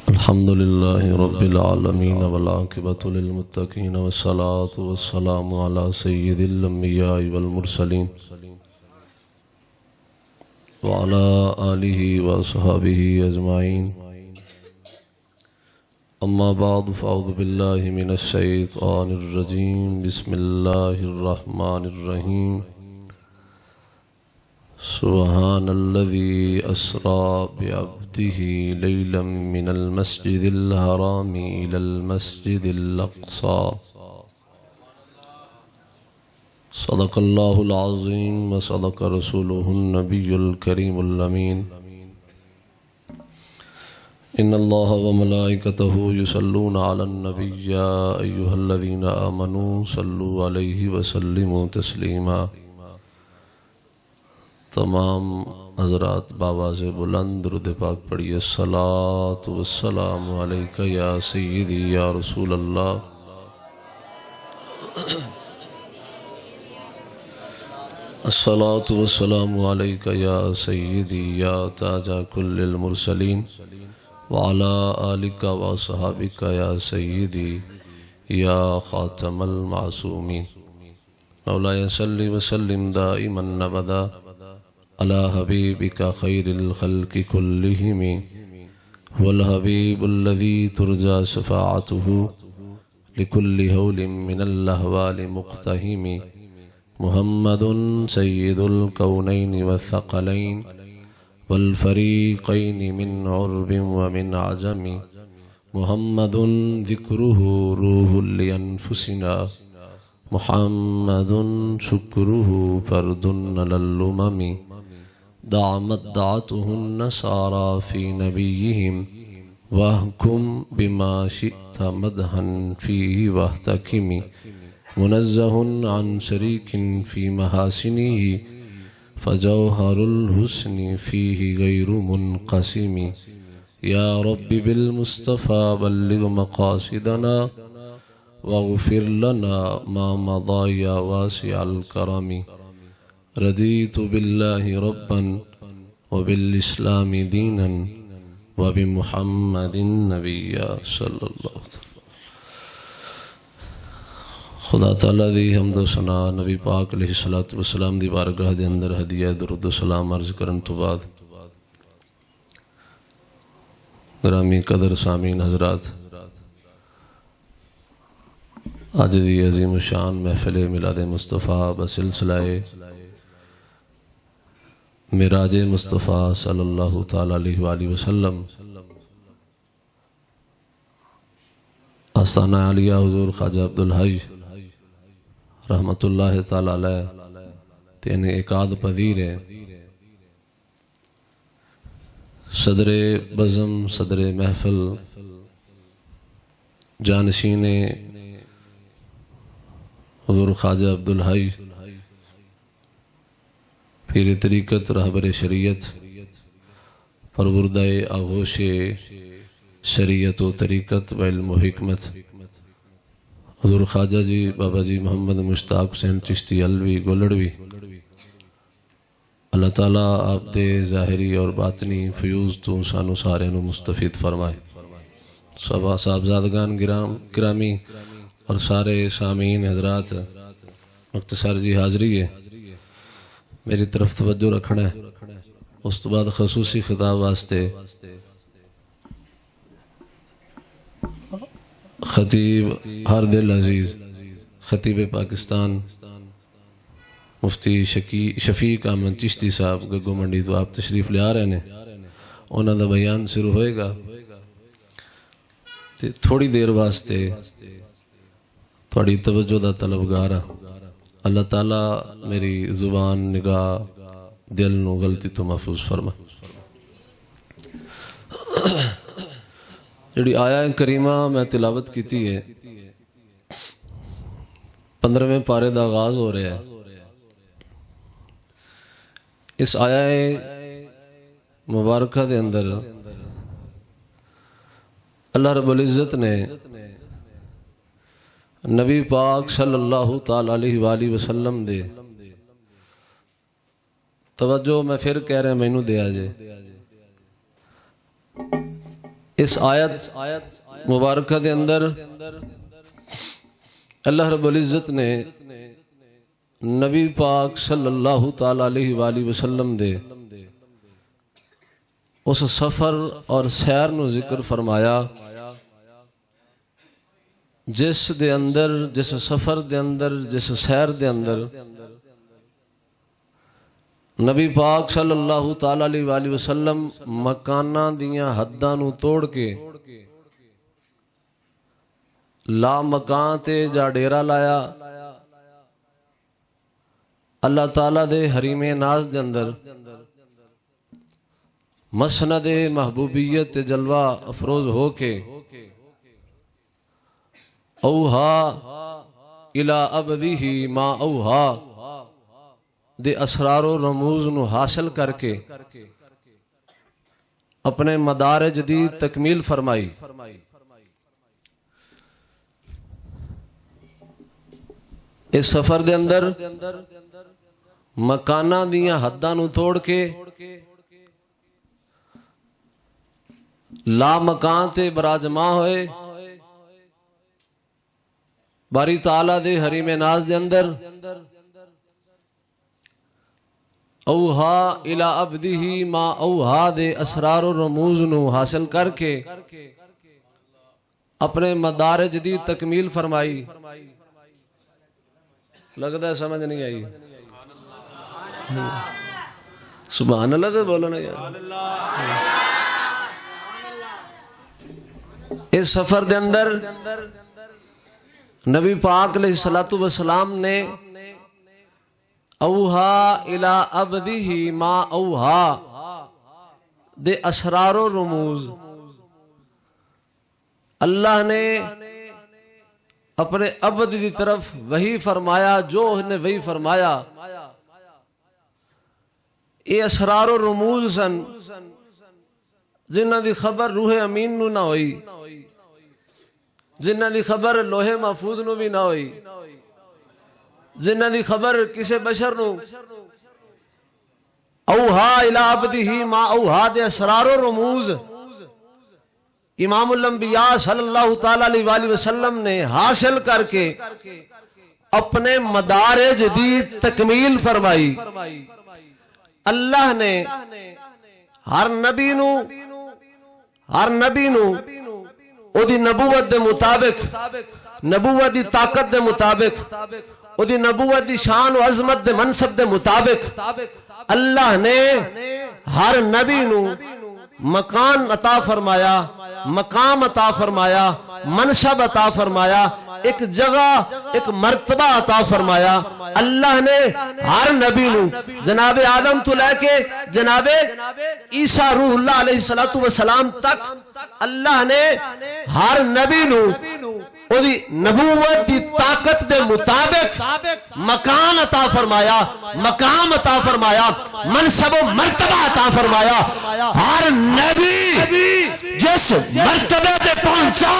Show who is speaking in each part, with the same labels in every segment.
Speaker 1: الحمد لله رب العالمين والعاقبة للمتقين والصلاة والسلام على سيد الأنبياء والمرسلين وعلى آله وصحبه أجمعين. أما بعد فأعوذ بالله من الشيطان الرجيم. بسم الله الرحمن الرحيم. سبحان الذي أسرى بعبده ليلا من المسجد الحرام إلى المسجد الأقصى. صدق الله العظيم وصدق رسوله النبي الكريم الأمين. إن الله وملائكته يصلون على النبي يا أيها الذين آمنوا صلوا عليه وسلموا تسليما. تمام حضرات بآواز بلند درود پاک پڑھیے. الصلاۃ والسلام علیک یا سیدی یا رسول اللہ. الصلاۃ والسلام علیک یا سیدی یا تاج کل المرسلین وعلی آلک وصحابک یا سیدی یا خاتم المعصومین. مولاي صل وسلم دائما ابدا على حبيبك خير الخلق كلهم والحبيب الذي ترجى شفاعته لكل هول من الأهوال مقتهم. محمد سيد الكونين والثقلين والفريقين من عرب ومن عجم. محمد ذكره روح لأنفسنا محمد شكره فرد للأمم. دعمت دعته النصارى في نبيهم واحكم بما شئت مدحا فيه واحتكم. منزه عن شريك في محاسنه فجوهر الحسن فيه غير منقسم. يا رب بالمصطفى بلغ مقاصدنا واغفر لنا ما مضى يا واسع الكرم. رضيت بالله ربا وبالإسلام دينا وبمحمد نبيا صلى الله عليه وسلم. خدا تعالیٰ دی حمد و ثنا نبی پاک علیہ الصلوۃ والسلام دی بارگاہ دے اندر ہدیہ درود و سلام عرض کرن تو بعد گرامی قدر سامعین حضرات، آج دی عظیم الشان محفل میلاد مصطفیٰ بسلسلہ معراج مصطفیٰ صلی اللہ تعالیٰ علیہ وآلہ وسلم آستانہ عالیہ حضور خواجہ عبدالحی رحمت اللہ تعالیٰ علیہ تین اقاد پذیر ہے. صدر بزم، صدر محفل، جانشین حضور خواجہ عبدالحی، پیر طریقت، رہبر شریعت، پروردہ آغوش شریعت و طریقت و علم و حکمت حضور خواجہ جی بابا جی محمد مشتاق حسین چشتی علوی گولڑوی، اللہ تعالیٰ آپ دے ظاہری اور باطنی فیوز تو سانو سارے نو مستفید فرمائے. صاحبزادگان گرامی اور سارے سامعین حضرات، مختصر جی حاضری ہے، میری طرف توجہ رکھنا ہے. اس تو بعد خصوصی خطاب واسطے خطیب ہر دل عزیز، خطیب پاکستان مفتی شفیق احمد چشتی صاحب گگو منڈی تو آپ تشریف لے آ رہے ہیں. انہوں دا بیان شروع ہوئے گا، تھوڑی دیر واسطے تھوڑی توجہ دا طلبگار. اللہ تعالیٰ میری زبان، نگاہ، دل نو غلطی تو محفوظ فرما. جڑی آیا کریمہ میں تلاوت کیتی ہے، 15ویں پارے دا آغاز ہو رہا ہے. اس آیا مبارکہ دے اندر اللہ رب العزت نے نبی پاک صلی اللہ تعالیٰ علیہ وآلہ وسلم دے توجہ میں پھر کہہ رہے ہیں مینوں دیا جے اس آیت مبارکہ دے اندر اللہ رب العزت نے نبی پاک صلی اللہ تعالی علیہ وآلہ وسلم دے اس سفر اور سیر نو ذکر فرمایا جس دے اندر جس سفر دے اندر جس سیر دے اندر نبی پاک صلی اللہ تعالی علیہ وآلہ وسلم مکاناں دیاں حداں نو توڑ کے لا مکان تے جا ڈیرا لایا اللہ تعالیٰ دے حریم ناز دے اندر مسند محبوبیت جلوہ افروز ہو کے اوہا الى عبدہ ما اوہا دے اسرار و رموز نو حاصل کر کے اپنے مدار جدید تکمیل فرمائی اس سفر دے اندر مکانہ دیاں حداں نو توڑ کے لا مکان تے براجماں ہوئے باری تعالیٰ دے حریم ناز دے اندر اوہا الى عبدہ ما اوہا دے اسرار و رموز نو حاصل کر کے اپنے مدار جدید تکمیل فرمائی لگتا ہے سمجھ نہیں آئی سبحان اللہ تو بولو نا یار اس سفر دے اندر نبی پاک علیہ السلام نے اوہا الى عبدہ ما اوہا دے اسرار و رموز اللہ نے اپنے عبد دی طرف وہی فرمایا جو نے وہی فرمایا یہ اسرار و رموز سن جنہ دی خبر روح امین نو نہ ہوئی جنہ دی خبر لوح محفوظ نو بھی نہ ہوئی جنہ دی خبر کسے بشر نو اوہا الى عبدہ ما اوہا دے اسرار و رموز امام الانبیاء صلی اللہ تعالیٰ علیہ وآلہ وسلم نے حاصل کر کے اپنے مدار جدید تکمیل فرمائی اللہ نے ہر نبی نو او دی نبوت دے مطابق نبوت دی طاقت دے مطابق او دی نبوت دی شان و عظمت دے منصب دے مطابق اللہ نے ہر نبی نو مکان عطا فرمایا مقام عطا فرمایا منصب عطا فرمایا ایک جگہ ایک مرتبہ عطا فرمایا اللہ نے ہر نبی نو جناب آدم تو لے کے جناب عیسیٰ روح اللہ علیہ السلام تک اللہ نے ہر نبی نو او دی نبوت دی طاقت دے مطابق مکان عطا فرمایا مقام عطا فرمایا منصب و مرتبہ عطا فرمایا ہر نبی جس مرتبہ دے پہنچا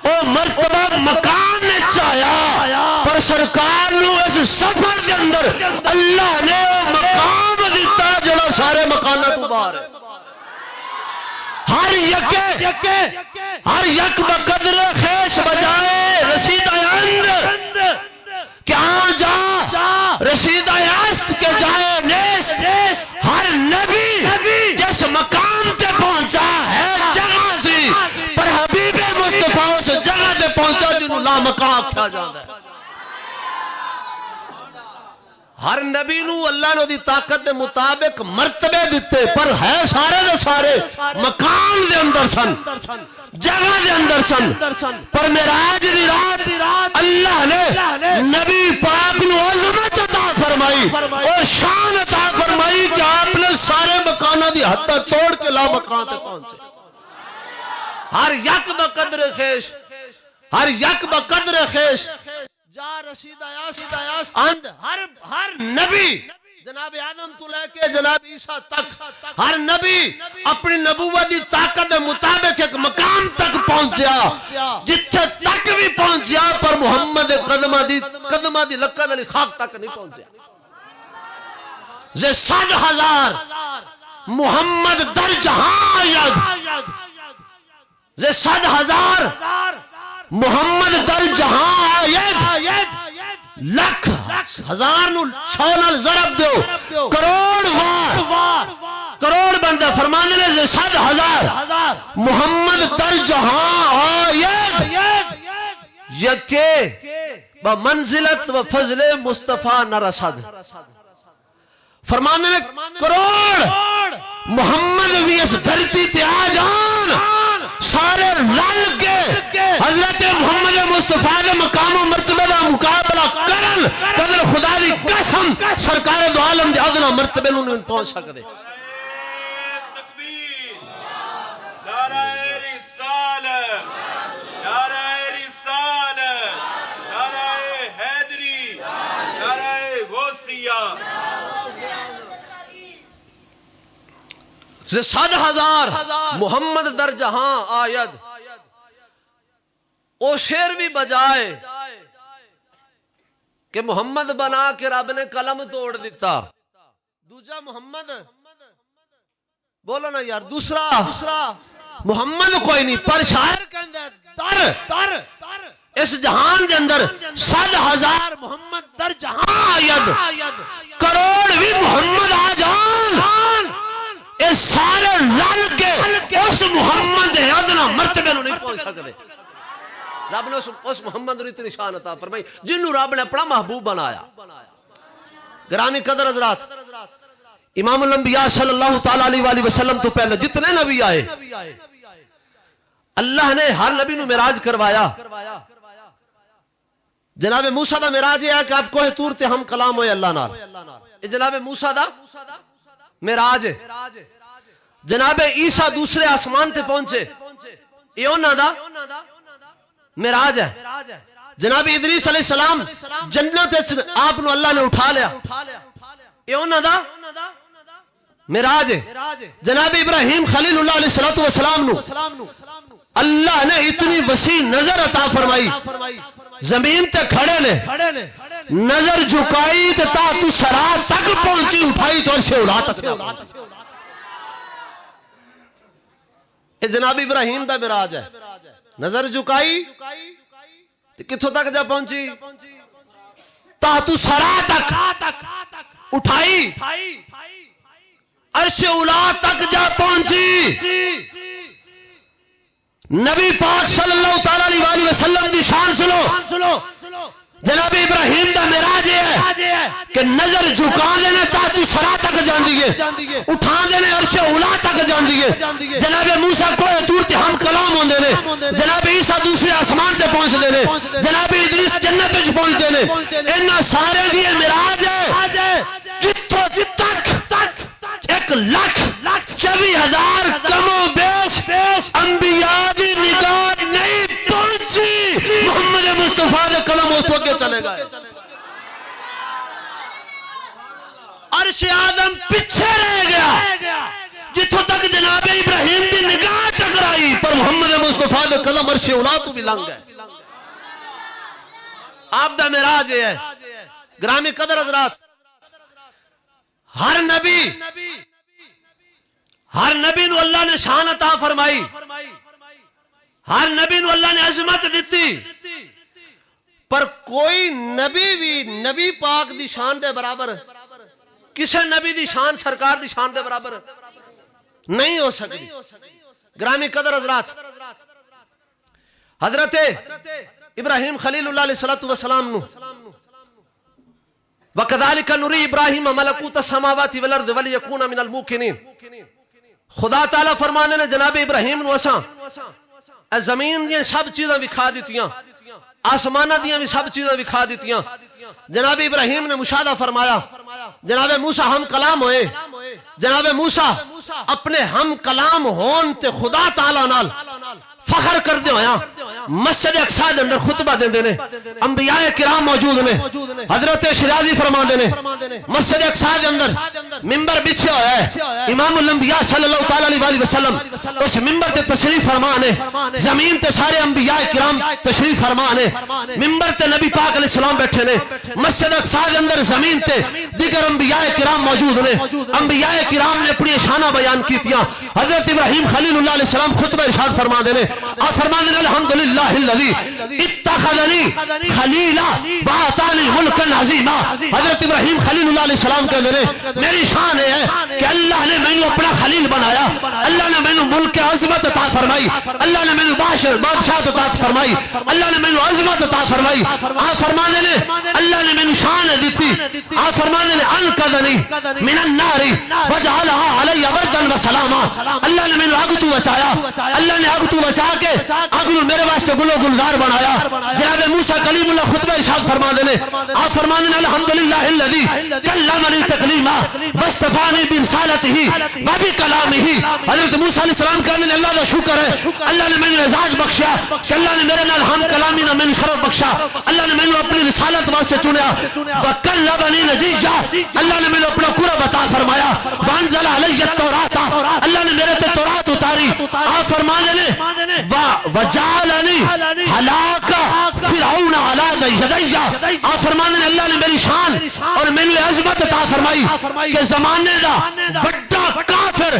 Speaker 1: او مرتبہ مکان نے چاہیا پر سرکار نو اس سفر دے اندر اللہ نے مقام دیتا جڑا سارے مکانہ تو باہر ہے ہر یک بقدر خیش بجائے رسید آیند کیا جا رسید آیست کے جائے نیست ہر نبی جس مقام تے پہنچا ہے جگہ سی پر حبیب مصطفیٰ اس جگہ تے پہنچا جنہوں لا مقام کیا جاندہ ہے ہر نبی نو اللہ نے دی طاقت دے مطابق مرتبے دیتے پر ہے سارے دے سارے مقام دے اندر سن جگہ دے اندر سن پر معراج دی رات اللہ نے نبی پاک نو عظمت عطا فرمائی اور شان عطا فرمائی کہ آپ نے سارے مکانہ دی حد تک توڑ کے لا مکان تے پہنچے ہر یک بقدر خیش ہر یک بقدر خیش جا رسید آیاس اند ہر نبی جناب آدم تو لے کے جناب عیسیٰ تک ہر نبی اپنی نبوت دی طاقت دے مطابق ایک مقام تک پہنچیا جتھے تک بھی پہنچیا پر محمد قدمہ دی لکن علی خاک تک نہیں پہنچیا زے 100,000 محمد در جہاں آید زے 100,000 محمد در جہاں آید لکھ ہزار نو 100 نال ضرب دیو کروڑ وار کروڑ بندہ فرمانے لے زے 100,000 محمد در جہاں آید یکے با منزلت و فضل مصطفیٰ نہ رسد فرمانے لے کروڑ محمد بھی اس دھرتی تے آ جان سارے رل کے حضرت محمد مصطفیٰ کے مقام و مرتبہ دا مقابلہ کرن قدر خدا دی قسم سرکار دو عالم دے ادنا مرتبہ انہوں پہنچ سکتے
Speaker 2: تکبیر نعرہ رسالت نعرہ رسالت نعرہ حیدری نعرہ غوثیہ
Speaker 1: سے 100,000 محمد در جہاں آید او شیر بھی بجائے کہ محمد بنا کے رب نے قلم توڑ دیتا دوسرا محمد بولو نا یار دوسرا محمد کوئی نہیں پر شاعر کہندہ در اس جہان دے اندر 100,000 محمد در جہاں آید کروڑ بھی محمد آ جان اس سارے رل کے اس محمد دے ادنا مرتبے نو نہیں پہنچ سکتے رب نے اس محمد نو اتنی شان عطا فرمائی جنہوں رب نے اپنا محبوب بنایا گرامی قدر حضرات امام الانبیاء صلی اللہ تعالیٰ علیہ وسلم تو پہلے جتنے نبی آئے اللہ نے ہر نبی نو معراج کروایا جناب موسیٰ دا معراج ہے کہ آپ کوہ طور تے ہم کلام ہوئے اللہ نار جناب موسیٰ دا معراج ہے جناب عیسیٰ دوسرے آسمان تے پہنچے یہ انہاں دا معراج ہے جناب ادریس علیہ السلام جنت آپ نو اللہ نے اٹھا لیا یہ انہاں دا معراج ہے جناب ابراہیم خلیل اللہ علیہ السلام نو اللہ نے اتنی وسیع نظر عطا فرمائی زمین تے کھڑے لے نظر جھکائی تے تا تو سرا تک پہنچی اٹھائی تو عرش اولا تک یہ جناب ابراہیم دا معراج ہے نظر جھکائی تے کتھوں تک جا پہنچی تا تو سرا تک اٹھائی عرش اولا تک جا پہنچی نبی پاک صلی اللہ تعالیٰ علیہ وسلم دی شان سنو جناب ابراہیم دا معراج ہے کہ نظر جھکا دینے تا تو سرا تک جان دیئے اٹھا دینے عرش اولا تک جان دیئے جناب موسیٰ کوہ طور تے ہم کلام ہوں دینے جناب عیسیٰ دوسرے آسمان تے پہنچ دینے جناب ادریس جنت وچ پہنچ دینے انہاں سارے دیئے معراج ہے جتوں تک 1,24,000 کم و بیش انبیاء دی نگاہ نہیں پہنچی محمد مصطفیٰ دے قلم اس وقت چلے گئے عرش آدم پیچھے رہ گیا جتوں تک جناب ابراہیم دی نگاہ ٹکرائی پر محمد مصطفیٰ دے قلم عرش اولا تو بھی لنگ گئے آپ دا معراج ہے گرامی قدر حضرات ہر نبی نو اللہ نے شان عطا فرمائی ہر نبی نو اللہ نے عظمت دیتی پر کوئی نبی بھی نبی پاک دی شان دے برابر کسے نبی دی شان سرکار دی شان دے برابر نہیں ہو سکتی گرامی قدر حضرات حضرت ابراہیم خلیل اللہ علیہ السلام نو وَكَذَلِكَ نُرِي إِبْرَاهِيمَ مَلَكُوتَ السَّمَاوَاتِ وَالْأَرْضِ وَلِيَكُونَ مِنَ الْمُوقِنِينَ خدا تعالیٰ فرمانے نے جناب ابراہیم نو اساں زمین دیاں سب چیزاں وکھا دیتیاں آسمانہ دیاں بھی سب چیزاں وکھا دیتیاں جناب ابراہیم نے مشاہدہ فرمایا جناب موسیٰ ہم کلام ہوئے جناب موسیٰ اپنے ہم کلام ہون تے خدا تعالیٰ نال فخر کر دے ہویا مسجد اقصی دے اندر خطبہ دیندے نے، انبیاء کرام موجود نے، حضرت شیرازی فرماندے نے مسجد اقصی دے اندر منبر بچھیا ہوا ہے، امام الانبیاء صلی اللہ تعالی علیہ وسلم اس منبر تے تشریف فرما نے، زمین تے سارے انبیاء کرام تشریف فرما نے، منبر تے نبی پاک علیہ السلام بیٹھے نے، مسجد اقصی دے اندر زمین تے دیگر انبیاء کرام موجود نے، انبیاء کرام نے اپنی شانہ بیان کیتیاں، حضرت ابراہیم خلیل اللہ علیہ السلام خطبہ ارشاد فرما دے نے، آپ فرما دے نے الحمدللہ الذی اتخذنی خلیلا وآتانی ملکا عظیما، حضرت ابراہیم خلیل اللہ علیہ السلام کہتے ہیں میری شان ہے کہ اللہ نے میں اپنا خلیل بنایا، اللہ نے میں ملک عظمت عطا فرمائی، اللہ نے میں بادشاہت عطا فرمائی، اللہ نے میں عظمت عطا فرمائی، آپ فرما دے نے اللہ نے میں شان دیتی، آپ فرما دے نے انقذنی من النار وجعلها علی بردا وسلاما، اللہ نے میں آگ تو بچایا، اللہ نے آگ تو بچا کے آگ میرے واسطے گل و گلزار بنایا، جناب موسیٰ کلیم اللہ خطبہ ارشاد فرما دے نے، آپ فرما دے نے الحمدللہ الذی کلمنی تکلیما واصطفانی برسالتہ وبکلامہ، حضرت موسیٰ علیہ السلام کہنے نے اللہ کا شکر ہے اللہ نے میں اعزاز بخشیا کہ اللہ نے میرے نال ہم کلامی نہ میں شرف بخشا، اللہ نے میں اپنی رسالت واسطے چنیا، وکلمنی نجیا، اللہ نے میں اپنا پورا بتا فرمایا، وانزل علی التوراۃ، اللہ نے میرے تے تورات اتاری، آپ فرمانے نے وجعلنی ہلاک فرعون علی یدی، آپ فرمانے نے اللہ نے میری شان اور میری عظمت عطا فرمائی کہ زمانے دا وڈا کافر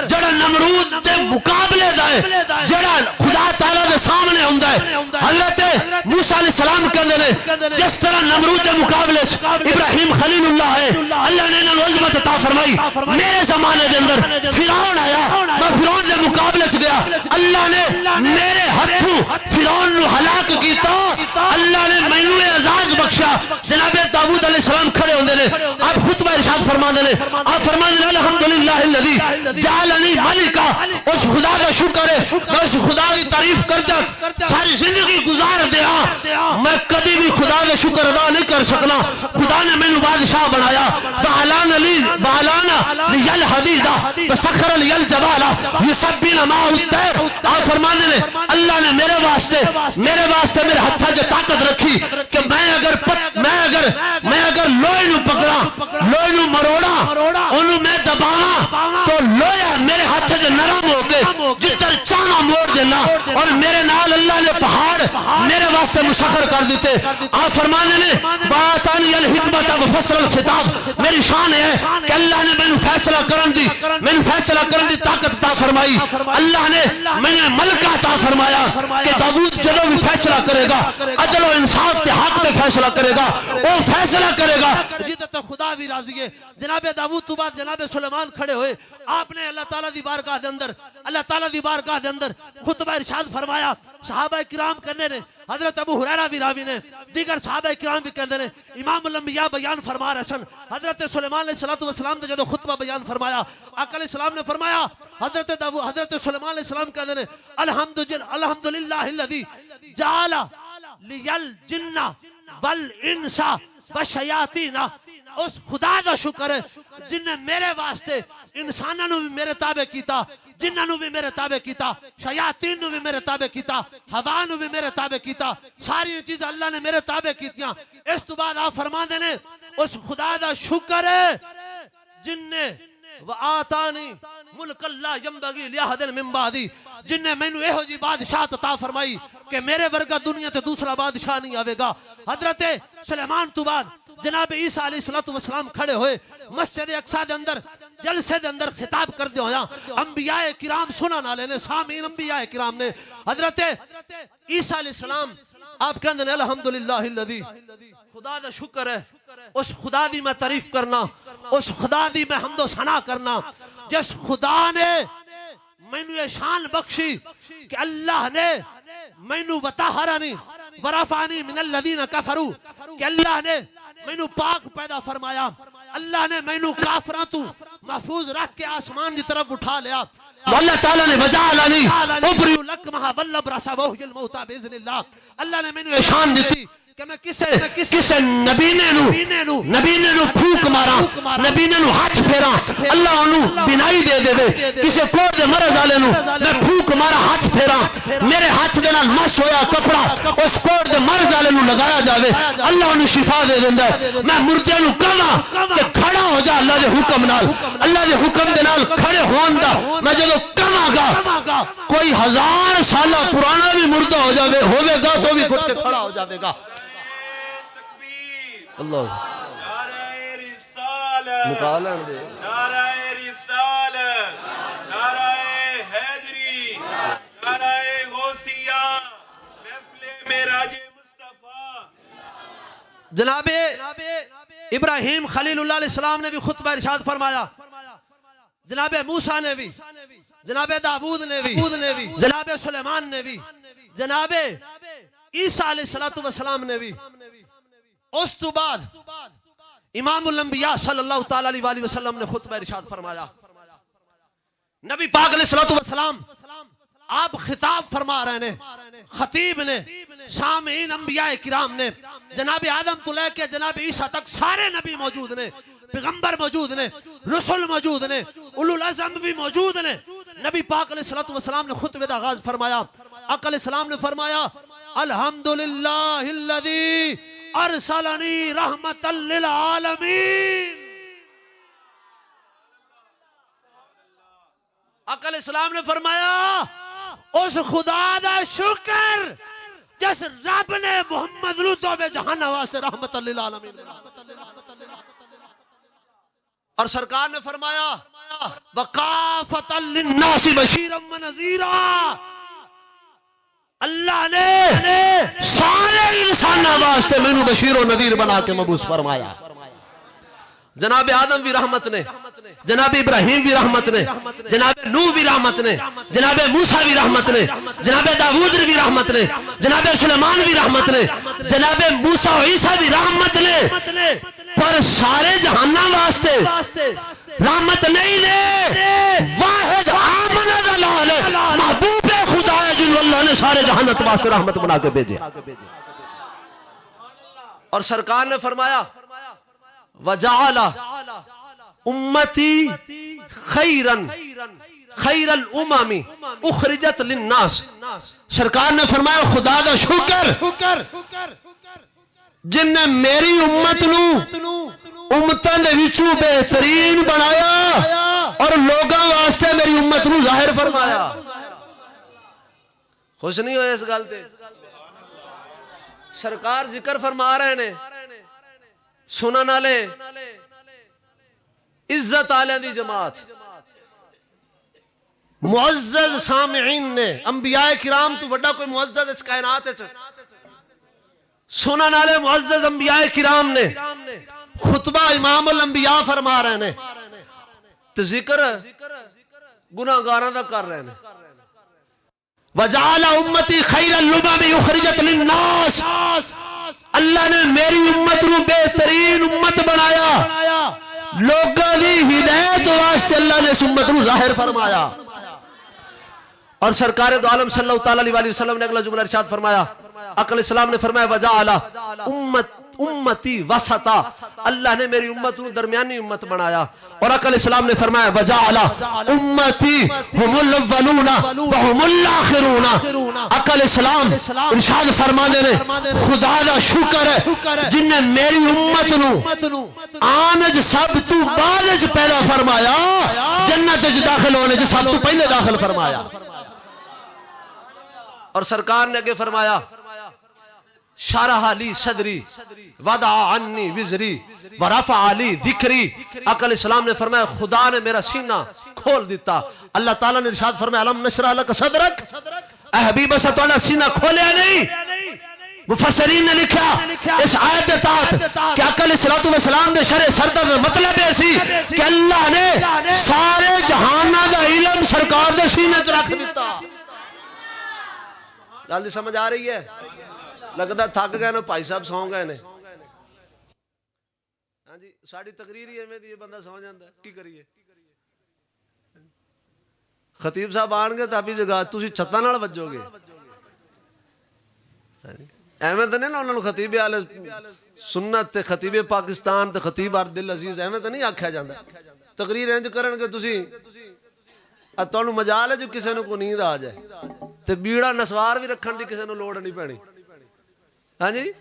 Speaker 1: جڑا نمرود دے مقابلے دا ہے، جڑا خدا تعالیٰ دے سامنے ہوندا ہے، حضرت موسیٰ علیہ السلام کہندے نے جس طرح نمرود دے مقابلے ابراہیم خلیل اللہ ہے، اللہ نے انہاں عظمت عطا فرمائی، میرے زمانے دے اندر فرعون آیا، میں فرعون دے مقابلے چ گیا، اللہ نے میرے ہتھوں فرعون نو ہلاک کیتا، اللہ نے مینوں اعزاز بخشا، جناب داؤد علیہ السلام کھڑے ہوندے نے، آپ خطبہ ارشاد فرماندے نے، آپ فرماندے نے الحمدللہ الذی جعلنی ملکا، اس خدا کا شکر ہے میں اس خدا کی تعریف کرتا ساری زندگی گزار دیا، میں کبھی بھی خدا کا شکر ادا نہیں کر سکنا، خدا نے میں بادشاہ بنایا، وعلانا لی الحدید وسخر لی الجبال یسبین معه الطیر، آپ فرمانے نے اللہ نے میرے واسطے میرے ہتھاں جو طاقت رکھی کہ میں اگر لوہے نو پکڑا، لوہے نو مروڑا، انہوں میں دبانا تو لوہا میرے ہاتھ سے نرم ہو کے جتر چانا موڑ دینا، اور میرے نال اللہ نے پہاڑ میرے واسطے مسخر کر دیتے، آپ فرمانے نے وآتانی الحکمت وفصل الخطاب، میری شان ہے کہ اللہ نے میں فیصلہ کرن دی طاقت عطا فرمائی، اللہ نے میں ملکہ عطا فرمایا کہ داؤد جدوں بھی فیصلہ کرے گا عدل و انصاف کے حق میں فیصلہ کرے گا، وہ فیصلہ کرے گا جیتے تو خدا بھی راضی ہے۔ جناب داؤد تو بعد جناب سلیمان کھڑے ہوئے، آپ نے اللہ تعالیٰ دی بارگاہ دے اندر خطبہ ارشاد فرمایا، صحابہ کرام کرنے نے، حضرت ابو ہریرہ بھی راوی نے، دیگر صحابہ کرام بھی کہتے ہیں، امام الانبیاء بیان فرما رہے سن، حضرت سلیمان علیہ السلام نے جدو خطبہ بیان فرمایا، آقا علیہ السلام نے فرمایا، حضرت سلیمان علیہ السلام کہتے ہیں الحمدللہ الذی جعل لی الجن والانس والشیاطین، اس خدا دا شکر ہے جن نے میرے واسطے انسانوں بھی میرے تابع کیتا، جنہوں بھی میرے تابع کیتا، شیاطین بھی میرے تابع کیتا، ہوا نو بھی میرے تابع کیتا، ساری چیز اللہ نے میرے تابع کیتیاں۔ اس تو بعد آپ فرما دینے اس خدا دا شکر ہے جن نے وآتانی ملک اللہ ینبغی لأحد من بعدی، جن نے میں نے جی بادشاہت عطا فرمائی کہ میرے ورگا دنیا تے دوسرا بادشاہ نہیں آوے گا۔ حضرت سلیمان تو بعد جناب عیسیٰ علیہ السلام کھڑے ہوئے مسجد اقصی دے اندر جلسے دے اندر خطاب کر دے ہویا، انبیاء کرام سنا نہ لینے، سامعین انبیاء کرام نے، حضرت عیسیٰ علیہ السلام آپ کہندے ہیں الحمدللہ الذی، خدا دا شکر ہے اس خدا دی میں تعریف کرنا، اس خدا دی میں حمد و ثنا کرنا جس خدا نے مینوں یہ شان بخشی کہ اللہ نے مینوں وطہرنی ورفعنی من الذین کفروا، کہ اللہ نے مینوں پاک پیدا فرمایا، اللہ نے مینوں کافراں تو محفوظ رکھ کے آسمان دی طرف اٹھا لیا، اللہ تعالیٰ نے وجعلنی ابری لکمہ والابرص واحیی الموتیٰ باذن اللہ، اللہ نے مینوں شان دیتی
Speaker 3: میں کسے نبی نے نو پھوک مارا، نبی نے نو ہاتھ پھیرا، اللہ انہوں بینائی دے دے، کسے کوڑ دے مرض آلے نو میں پھوک مارا ہاتھ پھیرا، میرے ہاتھ دے نال مس ہویا کپڑا اس کوڑ دے مرض آلے نو لگایا جاوے، اللہ انہوں شفا دے دے دے۔ میں مردے نو کہنا کہ کھڑا ہو جا اللہ دے حکم نال، اللہ دے حکم دے نال کھڑے ہون دا، میں جدو کہنا گا کوئی 1000 سالہ پرانا بھی مردہ ہو جاوے ہوئے گا تو بھی کھٹ کے کھڑا ہو جاوے گا۔ اللہ
Speaker 2: نعرہ رسالت،
Speaker 3: مقالن دے
Speaker 2: نعرہ رسالت، نعرہ حیدری، نعرہ غوثیہ، محفل معراج مصطفیٰ۔
Speaker 3: جناب ابراہیم خلیل اللہ علیہ السلام نے بھی خطبہ ارشاد فرمایا، جناب موسیٰ نے بھی، جناب داؤد نے بھی، جناب سلیمان نے بھی، جناب عیسیٰ علیہ السلام نے بھی۔ اس تو بعد امام الانبیاء صلی اللہ تعالیٰ علیہ وسلم نے خطبہ ارشاد فرمایا۔ نبی پاک علیہ السلام آپ خطاب فرما رہے ہیں، خطیب نے، سامعین انبیاء کرام نے، جناب آدم تو لے کے جناب عیسیٰ تک سارے نبی موجود نے، پیغمبر موجود نے، رسول موجود نے، اولو العزم بھی موجود نے۔ نبی پاک علیہ السلام نے خطبے دا آغاز فرمایا، آقا علیہ السلام نے فرمایا الحمدللہ الذی ارسلنی رحمت للعالمین۔ آقا علیہ السلام نے فرمایا اس خدا دا شکر جس رب نے محمد لوطو بے جہان واسطے رحمت للعالمین۔ اور سرکار نے فرمایا وَقَافَةً لِلنَّاسِ بَشِيرًا وَنَذِيرًا، اللہ نے سارے انسانہ واسطے میں نے بشیر و نذیر بنا کے مبعوث فرمایا۔ جناب آدم بھی رحمت نے، جناب ابراہیم بھی رحمت نے، جناب نوح بھی رحمت نے، جناب موسیٰ بھی رحمت نے، جناب داؤد بھی رحمت نے، جناب سلیمان بھی رحمت نے، جناب موسیٰ و عیسیٰ بھی رحمت نے، پر سارے جہانہ واسطے رحمت نہیں لے، واحد آمنہ دلال محبوب خدا ہے جن اللہ نے سارے جہانت واسطے رحمت بنا کے بھیجے۔ اور سرکار نے فرمایا وَجَعَلَ امتی خیرن خیر الامم اخرجت للناس، سرکار نے فرمایا خدا دا شکر جن نے میری امت نو امتاں دے وچوں بہترین بنایا اور لوگاں واسطے میری امت نو ظاہر فرمایا۔ خوش نہیں ہوئے اس گل تے؟ سرکار ذکر فرما رہے ہیں، سنن والے عزت والے دی جماعت، معزز سامعین نے، انبیاء کرام تو بڑا کوئی معزز اس کائنات ہے، سنن والے معزز انبیاء کرام نے خطبہ امام الانبیاء فرما رہے ہیں، تو ذکر گناہگاراں دا کر رہے ہیں۔ وَجَعَلَ أُمَّتِي خَيْرَ الْأُمَمِ أُخْرِجَتْ لِلنَّاسِ، اللہ نے میری امت نو بہترین امت بنایا، لوگاں دی ہدایت واسطے اللہ نے اس امت نو ظاہر فرمایا۔ اور سرکار دو عالم صلی اللہ علیہ وسلم نے اگلا جملہ ارشاد فرمایا، آقا علیہ السلام نے فرمایا وَجَعَلَ امتی وسطا، اللہ نے میری امت نو درمیانی امت بنایا۔ اور آقا علیہ السلام نے فرمایا وَجَعَلَ امتی ہم الاولون وہم الاخرون، آقا علیہ السلام ارشاد فرمانے نے خدا دا شکر ہے جن نے میری امت نو آنج سب تو بعد پیدا فرمایا، جنت وچ داخل ہونے جو سب تو پہلے داخل فرمایا۔ اور سرکار نے آگے فرمایا شرح لی صدری وضع عنی وزری ورفع لی ذکری، آقا علیہ السلام نے فرمایا خدا نے میرا سینہ کھول دیتا۔ اللہ تعالیٰ نے ارشاد فرمایا الم نشرح لک صدرک، اے حبیب اسا تو نے سینہ کھولیا نہیں۔ مفسرین نے لکھا اس آیت تحت کہ آقا علیہ السلام نے شرع سردر مطلب ایسی کہ اللہ نے سارے جہانہ دا علم سرکار دے سینے چ رکھ دیتا۔ جلدی سمجھ آ رہی ہے؟ لگتا تھک گئے نا بھائی صاحب سو گئے نے، ہاں جی ساری تقریر ہی ایویں دی بندہ سو جاندا ہے، کی کریے؟ خطیب صاحب آن گے تو آپ جگہ تسی چھتاں نال وجو گے، ایویں تو نہیں نا انہوں نے خطیب اہل سنت تے خطیب پاکستان تے خطیب عبد العزیز ایویں تو نہیں آکھیا جاندا تقریر انج کرن کہ تسی تانوں مجال ہے جو کسے نوں کوئی نیند آ جائے تے بیڑا نسوار بھی رکھن دی کسے نوں لوڑ نہیں پینی ہاں جی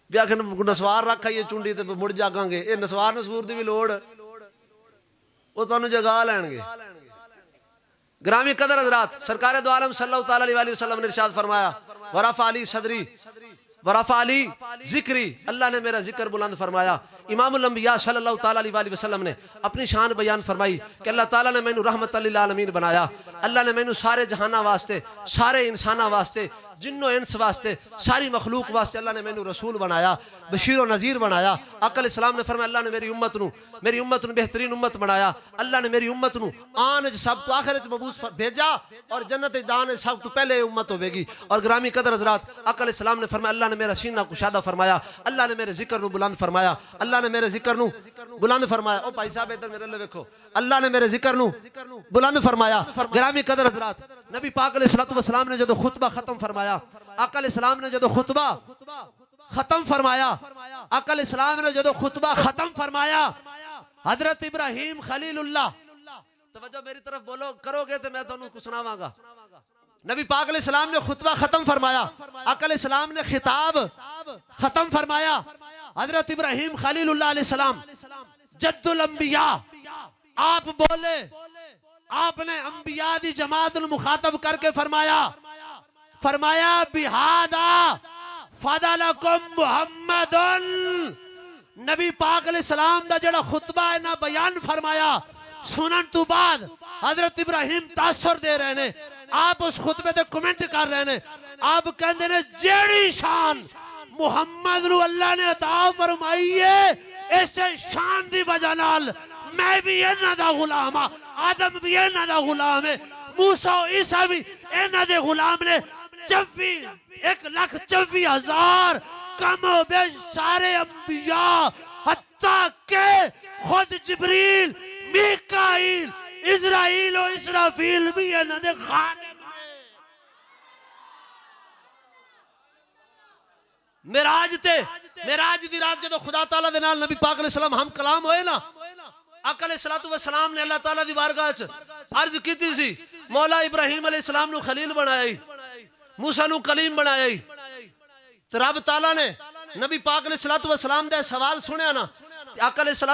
Speaker 3: بھی آخر نسوار رکھ آئیے چونڈی تے مڑ جاگاں گے یہ نسوار نسور دی بھی لوڑ وہ تانوں جگا لین گے گرامی قدر حضرات سرکار دو عالم صلی اللہ تعالی علیہ وسلم نے ارشاد فرمایا ورفع علی صدری ورفع علی ذکری اللہ نے میرا ذکر بلند فرمایا امام الانبیاء صلی اللہ تعالی علیہ وسلم نے اپنی شان بیان فرمائی کہ اللہ تعالیٰ نے مینوں رحمت للعالمین بنایا اللہ نے مینوں سارے جہانہ واسطے سارے انسانہ واسطے جن و انس واسطے ساری مخلوق واسطے اللہ نے مینوں رسول بنایا بشیر و نذیر بنایا آقا علیہ السلام نے فرمایا اللہ نے میری امت نو بہترین امت بنایا اللہ نے میری امت نو آن سب تو آخرت مبعوث بھیجا اور جنت دان سب تو پہلے امت ہوے گی اور گرامی قدر حضرات آقا علیہ السلام نے فرمایا اللہ نے میرا سینہ کشادہ فرمایا اللہ نے میرے ذکر نو بلند فرمایا اللہ نے میرے ذکر نو بلند فرمایا او بھائی صاحب ادھر میرے لئے دیکھو اللہ نے میرے ذکر نو بلند فرمایا گرامی قدر حضرات نبی پاک علیہ السلام نے جدو خطبہ ختم فرمایا آقا علیہ السلام نے جدو خطبہ ختم فرمایا آقا علیہ السلام نے جدو خطبہ ختم فرمایا حضرت ابراہیم خلیل اللہ توجہ میری طرف بولو کرو گے تو میں تو انہوں کو سناواں گا نبی پاک علیہ السلام نے خطبہ ختم فرمایا آقا علیہ السلام نے خطاب ختم فرمایا حضرت ابراہیم خلیل اللہ علیہ السلام جد الانبیاء آپ بولے آپ نے انبیاء دی جماعت المخاطب کر کے فرمایا بہذا فضلکم محمد نبی پاک علیہ السلام دا جڑا خطبہ ہے نا بیان فرمایا سنن تو بعد حضرت ابراہیم تاثر دے رہے نے آپ اس خطبے تے کمنٹ کر رہے نے آپ کہندے نے جیڑی شان محمد نو اللہ نے عطا فرمائی ہے ایسے شان دی وجہ نال میں بھی انہاں دا غلام ہاں آدم بھی انہاں دا غلام ہے موسیٰ و عیسیٰ بھی انہاں دے غلام نے 1,24,000 کم و بیش سارے انبیاء حتیٰ کہ خود جبریل میکائیل اسرائیل و اسرافیل بھی انہاں دے خالق میراج دی رات جدو خدا تعالیٰ دے نال نبی پاک علیہ السلام ہم کلام ہوئے نا آقا علیہ السلام نے اللہ تعالیٰ دی بارگاہ عرض کیتی سی مولا ابراہیم علیہ السلام نو خلیل بنایا موسیٰ نو کلیم بنایا تو رب تعالیٰ نے نبی پاک علیہ السلام دے سوال سنیا نا آقا علیہ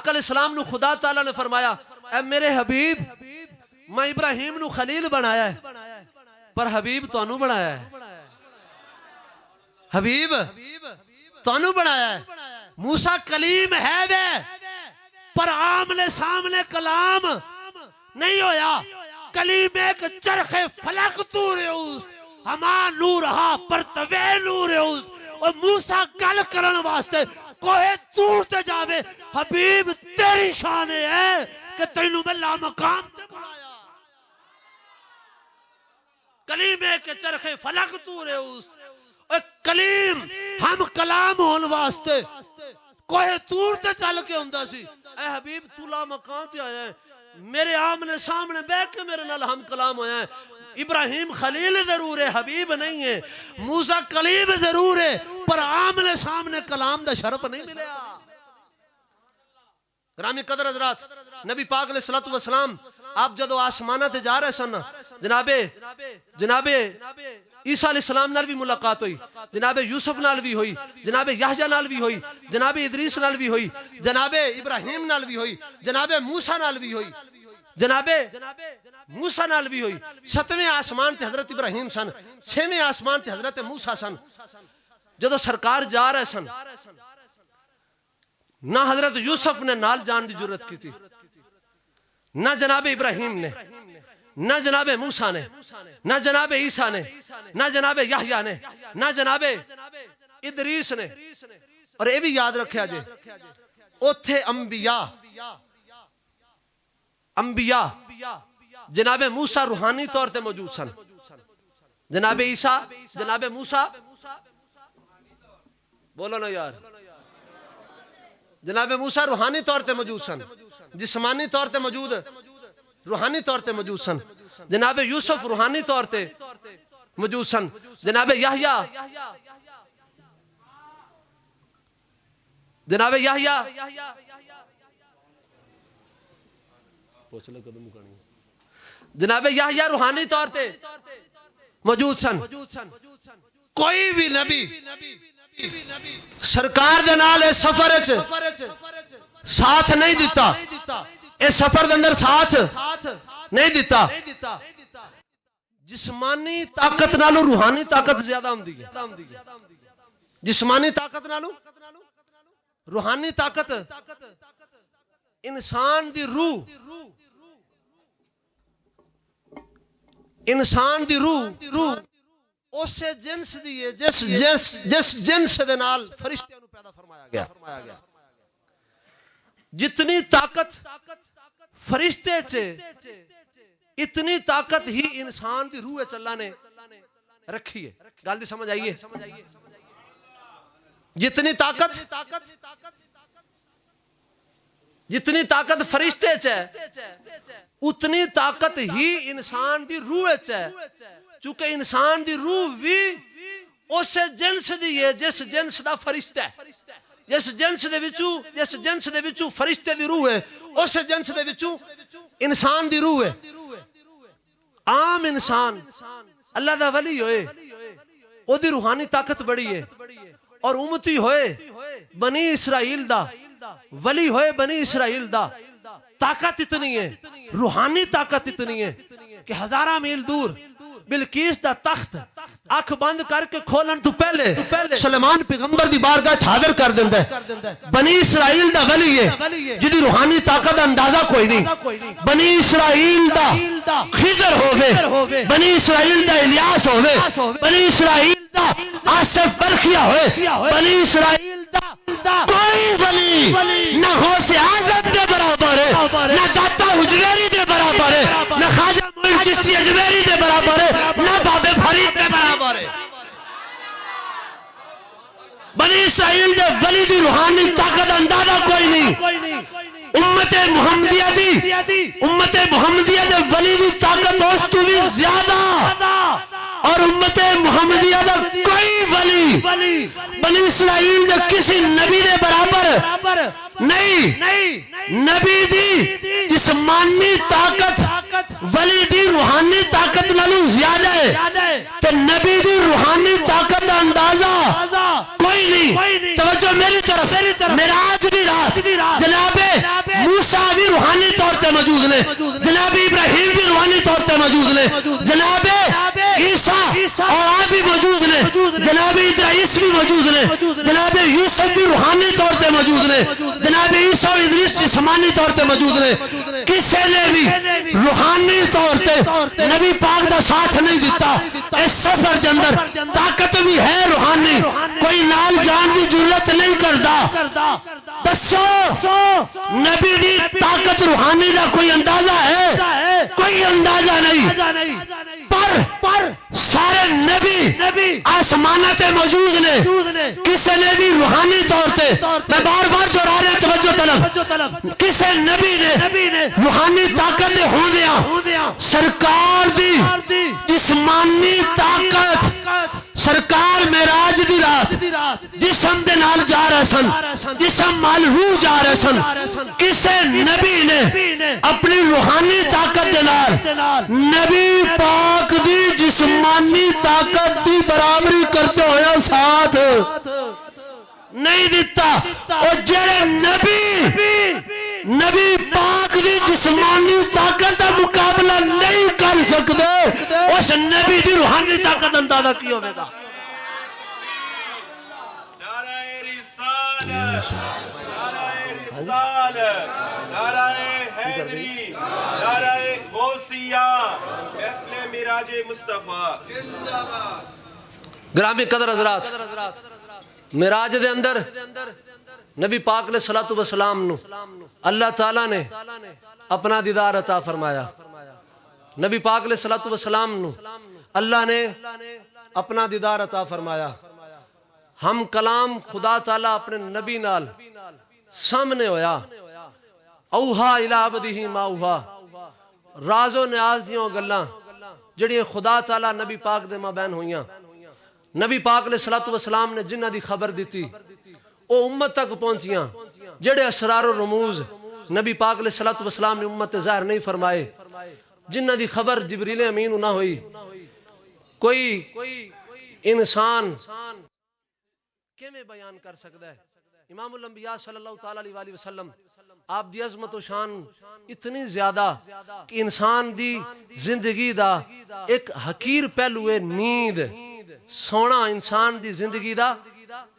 Speaker 3: السلام نو خدا تعالیٰ نے فرمایا اے میرے حبیب میں ابراہیم نو خلیل بنایا ہے پر حبیب تو انو بنایا ہے حبیب تو انو بنایا ہے موسیٰ کلیم ہے وے پر آمنے سامنے کلام نہیں ہویا کلیم ایک چرخ فلک تو ریوز ہما نور ہا پرتوے نور ریوز اور موسیٰ گل کرن واسطے کوئی دور تے جاوے حبیب تیری شان ہے کہ تینو میں لا مقام تے بلایا کلیم ایک چرخ فلک تو ریوز کلیم ہم کلام ہون واسطے کوئی دور تے چل کے ہوندہ سی اے حبیب تو لا مقام تے آیا ہے میرے آمنے سامنے بیٹھ کے میرے نال ہم کلام ہویا ہے ابراہیم خلیل ضرور ہے حبیب نہیں ہے موسیٰ کلیم ضرور ہے پر آمنے سامنے کلام دا شرف نہیں ملیا گرامی قدر حضرات نبی پاک علیہ السلام آپ جدو آسمانہ تے جا رہے سن جناب عیسیٰ علیہ السلام نال بھی ملاقات ہوئی جناب یوسف نال بھی ہوئی جناب یحییٰ نال بھی ہوئی جناب ادریس نال بھی ہوئی جناب ابراہیم نال بھی ہوئی جناب موسیٰ نال بھی ہوئی جناب موسیٰ نال بھی ہوئی 7ویں آسمان تے حضرت ابراہیم سن 6ویں آسمان تے حضرت موسیٰ سن جدو سرکار جا رہے سن نہ حضرت یوسف نے نال جان دی جرت کی تھی نہ جناب ابراہیم نے نہ جناب موسیٰ نے نہ جناب عیسیٰ نے نہ جناب یحییٰ نے نہ جناب ادریس نے اور یہ بھی یاد رکھیا جے اوتھے انبیاء جناب موسیٰ روحانی طور تے موجود سن جناب عیسیٰ جناب موسیٰ بولو نا یار جناب موسیٰ روحانی طور تے موجود سن جسمانی طور تے موجود روحانی طور تے موجود سن جناب یوسف روحانی طور تے موجود سن. جناب یحییٰ جناب یحییٰ روحانی طور پہ موجود سن. کوئی بھی نبی سرکار دے نال اس سفر وچ ساتھ نہیں دیتا, اس سفر دے اندر ساتھ نہیں دیتا. جسمانی طاقت نالو روحانی طاقت زیادہ ہوندی ہے. جسمانی طاقت نالو روحانی طاقت انسان دی روح اس جنس دی ہے جس جنس دے نال فرشتیاں نو پیدا فرمایا گیا. جتنی طاقت فرشتے چے اتنی طاقت ہی انسان دی روح اللہ نے رکھی ہے. گل دی سمجھ آئیے؟ جتنی طاقت فرشتے چے اتنی طاقت ہی انسان دی روح ہے. چونکہ انسان دی روح بھی اس جنس دی ہے جس جنس دا فرشتہ ہے. جس جنس دے وچوں فرشتے دی روح ہے اس جنس دے وچوں انسان دی روح ہے. عام انسان اللہ دا ولی ہوئے او دی روحانی طاقت بڑی ہے, اور امتی ہوئے بنی اسرائیل دا, ولی ہوئے بنی اسرائیل دا, طاقت اتنی ہے, روحانی طاقت اتنی ہے کہ ہزارہ میل دور بلقیس دا تخت آنکھ بند کر کے کھولن تو پہلے سلیمان پیغمبر دی بارگاہ حاضر کر دیندا ہے. بنی اسرائیل دا ولی ہے جدی روحانی طاقت دا اندازہ کوئی نہیں. بنی اسرائیل دا خضر ہووے, بنی اسرائیل دا الیاس ہووے, بنی اسرائیل دا آصف برخیہ ہوئے, بنی اسرائیل دا کوئی ولی نہ ہو سے اعظم دے برابر ہے, نہ داتا حجویری دے برابر ہے, نہ خواجہ معین چشتی اجمیری دے برابر ہے, نہ بابے فرید دے برابر ہے. بنی اسرائیل دے ولی دی روحانی طاقت اندازہ کوئی نہیں. امت محمدیہ دے ولی دی طاقت اس تو بھی زیادہ, اور امت محمدیہ دا کوئی ولی بنی اسرائیل دے کسی نبی دے برابر نہیں. نبی دی جسمانی طاقت ولی دی روحانی طاقت نالوں زیادہ ہے, تو نبی دی روحانی طاقت دا اندازہ کوئی نہیں. توجہ میری طرف. معراج دی رات جناب موسیٰ بھی روحانی طور تے موجود نے, جناب ابراہیم بھی روحانی طور تے موجود نے, جناب عیسیٰ اور آپ بھی موجود نے, جناب ادریس بھی موجود نے, جناب یوسف بھی روحانی طور تے موجود نے, جناب عیسیٰ اور ادریس جسمانی طور تے موجود نے. کسی نے بھی روحانی طور تے نبی پاک دا ساتھ نہیں دیتا. اس سفر کے اندر طاقت بھی ہے روحانی, کوئی نال جان دی ضرورت نہیں کرتا. دسو نبی دی طاقت روحانی دا کوئی اندازہ ہے؟ کوئی اندازہ نہیں. پر سارے نبی آسمانہ تے موجود نے, کسی نے بھی روحانی طور تے, میں بار بار دہرا رہا توجہ طلب, کسی نبی نے روحانی طاقت دے ہوندیاں سرکار دی جسمانی طاقت, سرکار معراج دی رات جسم دے نال جا رہے سن, جسم مال روح جا رہے سن. کسی نبی نے اپنی روحانی طاقت دے نال نبی پاک دی جسمانی طاقت دی برابری کرتے ہویا ساتھ نہیں دیتا. اور جڑے نبی پاک دی جسمانی طاقت دا مقابلہ نہیں کر سکتے, اس نبی دی روحانی طاقت اندازہ کی ہوئے گا.
Speaker 2: نعرہ رسالت, نعرہ حیدری, نعرہ غوثیہ, محفل معراج مصطفیٰ.
Speaker 3: گرامی قدر حضرات, معراج دے اندر نبی پاک علیہ الصلوۃ والسلام نو اللہ تعالیٰ نے اپنا دیدار عطا فرمایا. نبی پاک علیہ الصلوۃ والسلام نو اللہ نے اپنا دیدار عطا فرمایا. ہم کلام خدا تعالیٰ اپنے نبی نال سامنے ہویا. اوہا الی عبدہ ما اوہا, راز و نیاز دیوں گلاں جڑیاں خدا تعالی نبی پاک دے مابین ہوئیاں، نبی پاک علیہ الصلوۃ والسلام نے جنہ دی خبر دیتی او امت تک پہنچیاں، جڑے اسرار و رموز نبی پاک علیہ الصلوۃ والسلام نے امت ظاہر نہیں فرمائے، جنہ دی خبر جبریل امین نہ ہوئی، کوئی انسان کیویں بیان کر سکتا ہے؟ امام الانبیاء صلی اللہ تعالی علیہ وآلہ وسلم آپ دی عظمت و شان اتنی زیادہ کہ انسان دی زندگی دا ایک حقیر پہلو ہے نیند، سونا انسان دی زندگی دا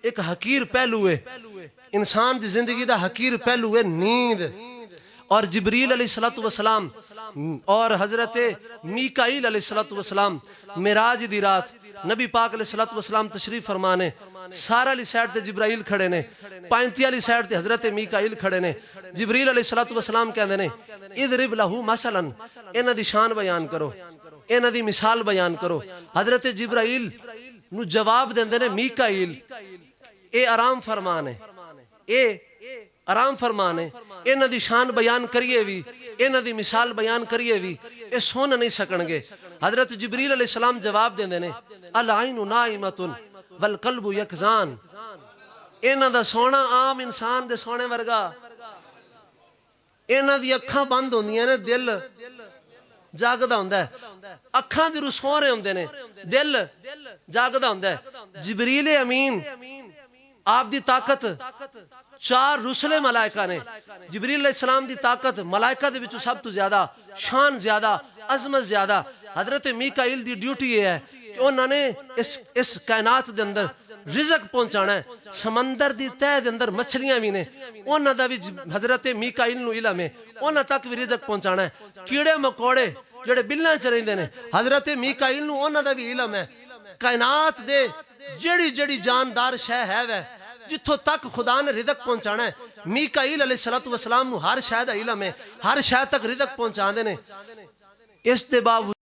Speaker 3: ایک حقیر پہلو ہے، انسان دی زندگی دا حقیر پہلو ہے نیند۔ اور جبریل علیہ الصلوۃ والسلام اور حضرت میکائیل علیہ الصلوۃ والسلام معراج دی رات نبی پاک علیہ الصلوۃ والسلام تشریف فرمانے، سارا علی سائڈ تے جبرائیل کھڑے نے، 35 علی سائڈ تے حضرت میکائیل کھڑے نے۔ جبریل علیہ الصلوۃ والسلام کہندے نے اضرب لہو مثلا، انہاں دی شان بیان کرو، انہاں دی مثال بیان کرو۔ حضرت جبرائیل نو جواب دیندے نے میکائیل اے آرام فرمان ہے، اے آرام فرمان ہے، انہاں دی شان بیان کریے بھی، انہاں دی مثال بیان کریے بھی، اے سن نہیں سکن گے۔ حضرت جبریل علیہ السلام جواب دیندے نے العین نائمۃ والقلب یقظان، انہاں دا سونا عام انسان دے سونے ورگا، انہاں دی اکھاں بند ہوندیاں نے، دل جاگدا ہوندا ہے، اکھاں دی سو رہے ہوندے نے، دل جاگدا ہوندا ہے۔ جبریل امین آپ دی طاقت 4 رسل ملائکہ نے، جبریل علیہ السلام دی طاقت ملائکہ دے وچوں سب تو زیادہ، شان زیادہ، عظمت زیادہ۔ حضرت میکائیل دی ڈیوٹی یہ ہے کہ انہوں نے اس کائنات دے اندر رزق پہنچانا ہے، سمندر دی تہہ دے اندر مچھلیاں بھی نے، انہوں دا بھی حضرت میکائیل نو علم ہے، انہوں تک بھی رزق پہنچانا ہے۔ کیڑے مکوڑے جڑے بلاں چ رہندے نے، حضرت میکائیل نو انہوں دا بھی علم ہے، کائنات دے جڑی جڑی جاندار شے ہے وے جتھوں تک خدا نے رزق پہنچانا ہے، میکائیل علیہ الصلوۃ والسلام نو ہر شے دا علم ہے، ہر شے تک رزق پہنچا دے نے۔ اس دے باوجود